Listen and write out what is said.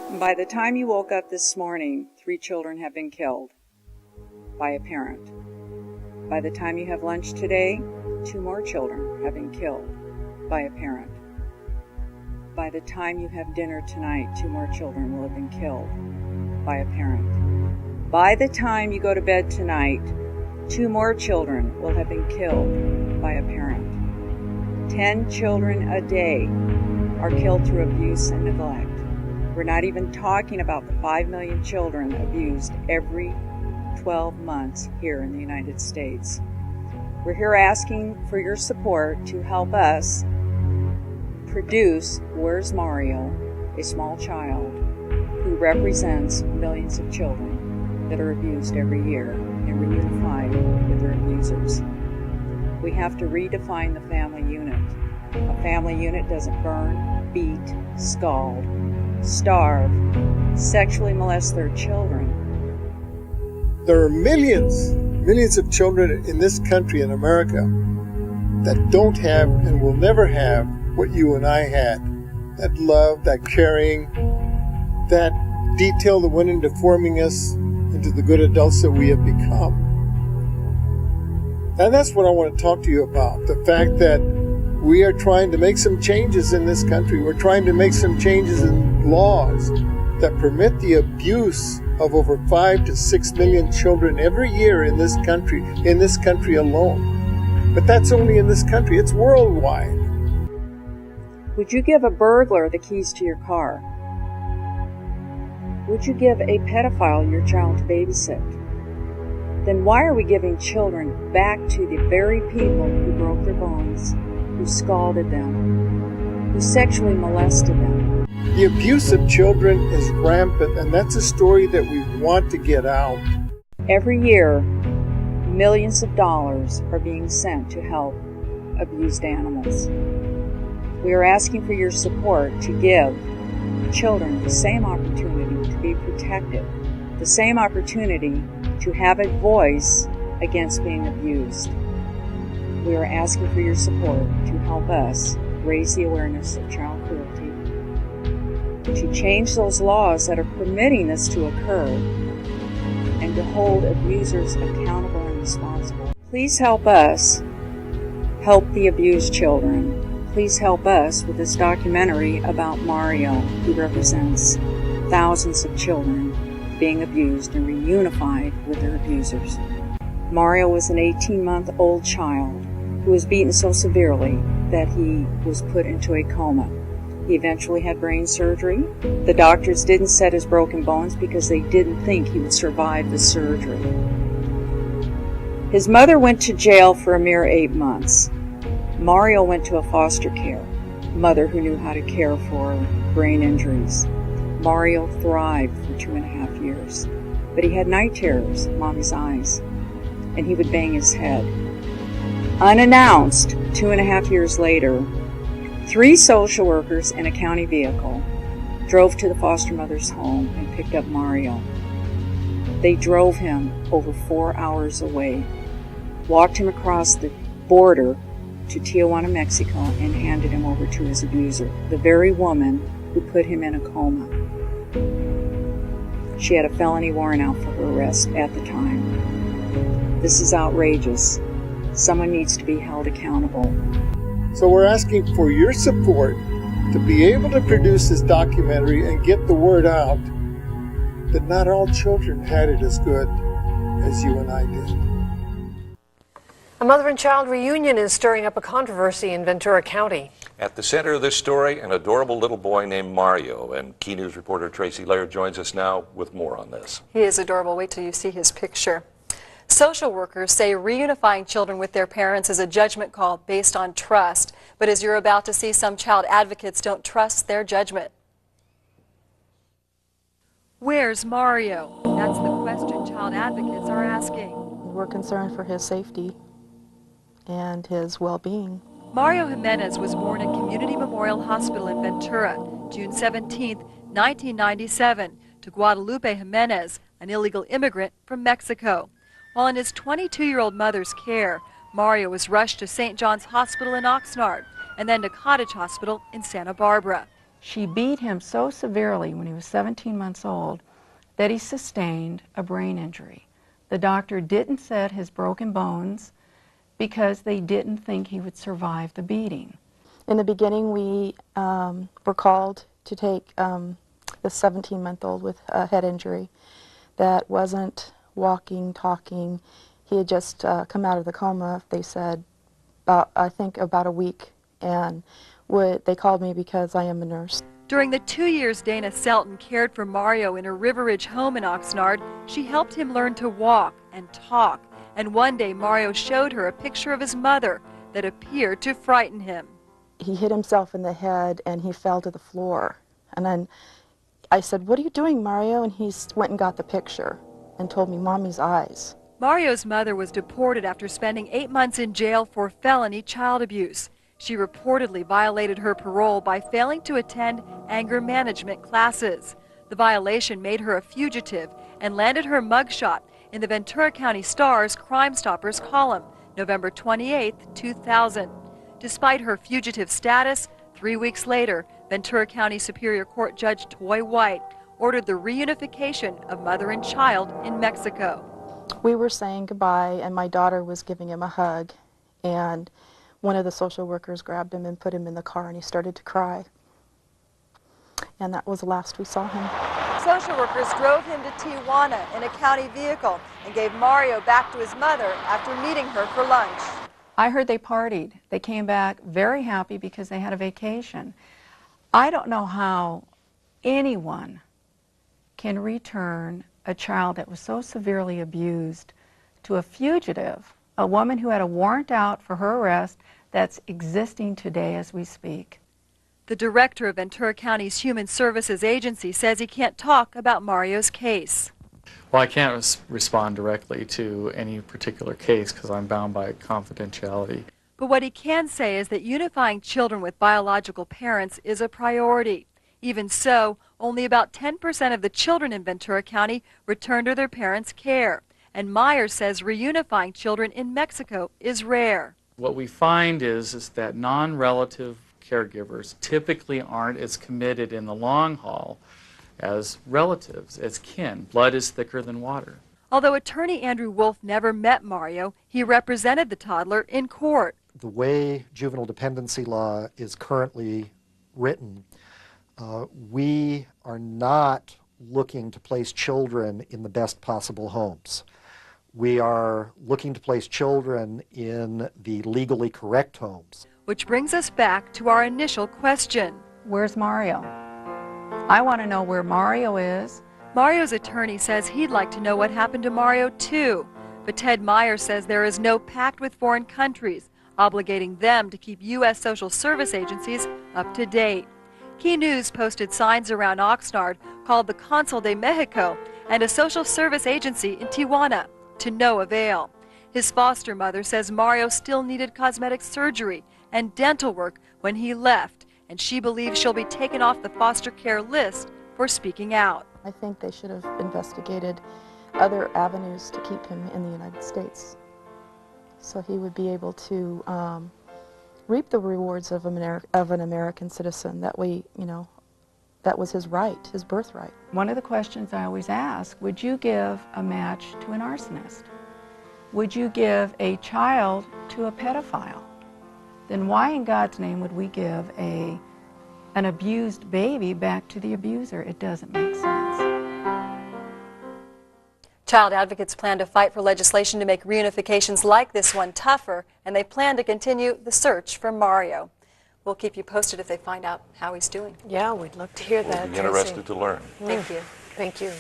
By the time you woke up this morning, 3 children have been killed by a parent. By the time you have lunch today, 2 more children have been killed by a parent. By the time you have dinner tonight, 2 more children will have been killed by a parent. By the time you go to bed tonight, 2 more children will have been killed by a parent. 10 children a day are killed through abuse and neglect. We're not even talking about the 5 million children abused every 12 months here in the United States. We're here asking for your support to help us produce Where's Mario, a small child who represents millions of children that are abused every year and reunified with their abusers. We have to redefine the family unit. A family unit doesn't burn, beat, scald, starve, sexually molest their children. There are millions of children in this country, in America, that don't have and will never have what you and I had. That love, that caring, that detail that went into forming us into the good adults that we have become. And that's what I want to talk to you about. The fact that we are trying to make some changes in this country. We're trying to make some changes in laws that permit the abuse of over 5 to 6 million children every year in this country alone. But that's only in this country. It's worldwide. Would you give a burglar the keys to your car? Would you give a pedophile your child to babysit? Then why are we giving children back to the very people who broke their bones, who scalded them, who sexually molested them? The abuse of children is rampant, and that's a story that we want to get out. Every year, millions of dollars are being sent to help abused animals. We are asking for your support to give children the same opportunity to be protected, the same opportunity to have a voice against being abused. We are asking for your support to help us raise the awareness of child cruelty, to change those laws that are permitting this to occur, and to hold abusers accountable and responsible. Please help us help the abused children. Please help us with this documentary about Mario, who represents thousands of children being abused and reunified with their abusers. Mario was an 18-month-old child who was beaten so severely that he was put into a coma. He eventually had brain surgery. The doctors didn't set his broken bones because they didn't think he would survive the surgery. His mother went to jail for a mere 8 months. Mario went to a foster care mother who knew how to care for brain injuries. Mario thrived for 2.5 years, but he had night terrors, mommy's eyes, and he would bang his head. Unannounced, 2.5 years later, 3 social workers in a county vehicle drove to the foster mother's home and picked up Mario. They drove him over 4 hours away, walked him across the border to Tijuana, Mexico, and handed him over to his abuser, the very woman who put him in a coma. She had a felony warrant out for her arrest at the time. This is outrageous. Someone needs to be held accountable. So we're asking for your support to be able to produce this documentary and get the word out that not all children had it as good as you and I did. A mother and child reunion is stirring up a controversy in Ventura County. At the center of this story, an adorable little boy named Mario, and Key News reporter Tracy Laird joins us now with more on this. He is adorable. Wait till you see his picture. Social workers say reunifying children with their parents is a judgment call based on trust. But as you're about to see, some child advocates don't trust their judgment. Where's Mario? That's the question child advocates are asking. We're concerned for his safety and his well-being. Mario Jimenez was born at Community Memorial Hospital in Ventura, June 17, 1997, to Guadalupe Jimenez, an illegal immigrant from Mexico. While in his 22-year-old mother's care, Mario was rushed to St. John's Hospital in Oxnard and then to Cottage Hospital in Santa Barbara. She beat him so severely when he was 17 months old that he sustained a brain injury. The doctor didn't set his broken bones because they didn't think he would survive the beating. In the beginning, we were called to take the 17-month-old with a head injury that wasn't walking, talking. He had just come out of the coma, they said, I think about a week, and they called me because I am a nurse. During the 2 years Dana Selton cared for Mario in her River Ridge home in Oxnard, she helped him learn to walk and talk. And one day Mario showed her a picture of his mother that appeared to frighten him. He hit himself in the head and he fell to the floor. And then I said, "What are you doing, Mario?" And he went and got the picture and told me, "Mommy's eyes." Mario's mother was deported after spending 8 months in jail for felony child abuse. She reportedly violated her parole by failing to attend anger management classes. The violation made her a fugitive and landed her mugshot in the Ventura County Star's Crime Stoppers column, November 28, 2000. Despite her fugitive status, 3 weeks later, Ventura County Superior Court Judge Toy White ordered the reunification of mother and child in Mexico. We were saying goodbye, and my daughter was giving him a hug, and one of the social workers grabbed him and put him in the car, and he started to cry. And that was the last we saw him. Social workers drove him to Tijuana in a county vehicle and gave Mario back to his mother after meeting her for lunch. I heard they partied. They came back very happy because they had a vacation. I don't know how anyone can return a child that was so severely abused to a fugitive, a woman who had a warrant out for her arrest that's existing today as we speak. The director of Ventura County's Human Services Agency says he can't talk about Mario's case. Well, I can't respond directly to any particular case because I'm bound by confidentiality. But what he can say is that unifying children with biological parents is a priority. Even so, only about 10% of the children in Ventura County return to their parents' care. And Myers says reunifying children in Mexico is rare. What we find is that non-relative caregivers typically aren't as committed in the long haul as relatives, as kin. Blood is thicker than water. Although attorney Andrew Wolf never met Mario, he represented the toddler in court. The way juvenile dependency law is currently written, we are not looking to place children in the best possible homes. We are looking to place children in the legally correct homes. Which brings us back to our initial question. Where's Mario? I want to know where Mario is. Mario's attorney says he'd like to know what happened to Mario too. But Ted Myers says there is no pact with foreign countries obligating them to keep U.S. social service agencies up to date. Key News posted signs around Oxnard called the Consul de Mexico and a social service agency in Tijuana, to no avail. His foster mother says Mario still needed cosmetic surgery and dental work when he left, and she believes she'll be taken off the foster care list for speaking out. I think they should have investigated other avenues to keep him in the United States so he would be able to reap the rewards of an American citizen that that was his right, his birthright. One of the questions I always ask, would you give a match to an arsonist? Would you give a child to a pedophile? Then why in God's name would we give an abused baby back to the abuser? It doesn't make sense. Child advocates plan to fight for legislation to make reunifications like this one tougher, and they plan to continue the search for Mario. We'll keep you posted if they find out how he's doing. Yeah, we'd love to hear that. We'll be interested to learn. Thank you. Thank you.